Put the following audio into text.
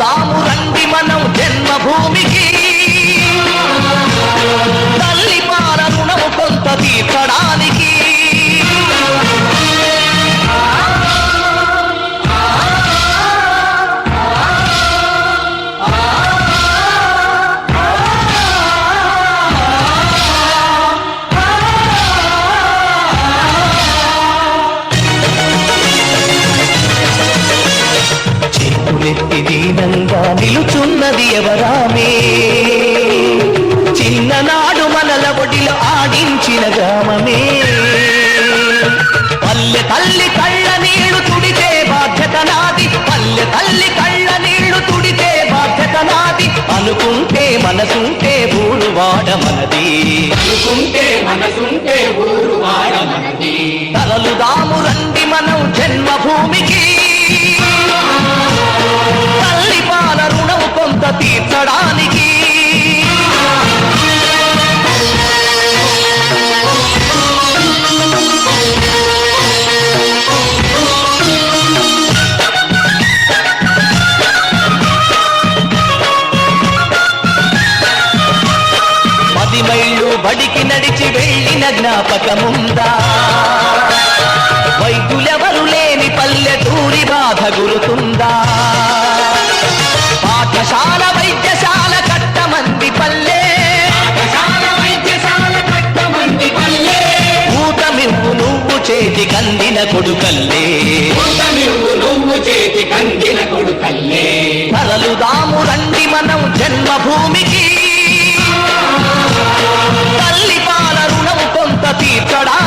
తలలుదాము రండి మనం జన్మభూమికి, తల్లి పాల రుణము కొంత తీర్చడానికి. చేతులెత్తి దీనంగా నిలుచున్నది ఎవరామే, చిన్ననాడు మనల ఒడిలో ఆడించిన గ్రామమే. పల్లె తల్లి కళ్ళ నీళ్లు తుడితే బాధ్యత నాది, పల్లె తల్లి కళ్ళ నీళ్లు తుడితే బాధ్యత నాది. అనుకుంటే మనసుంటే ఊరువాడ మనది, అనుకుంటే మనసుంటే ఊరువాడ మనది. తలలుదాము రండి మనం జన్మభూమికి, తల్లి పాల రుణము కొంత తీర్చడానికి. పది మైళ్ళు బడికి నడిచి వెళ్ళిన జ్ఞాపకముందా, వైద్యులెవరు లేని పల్లెటూరి బాధ గురుతుందా. పాఠశాల వైద్యశాల కట్టమంది పల్లె, ఊతమివ్వు నువ్వు చేతి కందిన కొడుకల్లే, నువ్వు చేతి కందిన కొడుకల్లే. తలలుదాము రండి మనం జన్మభూమి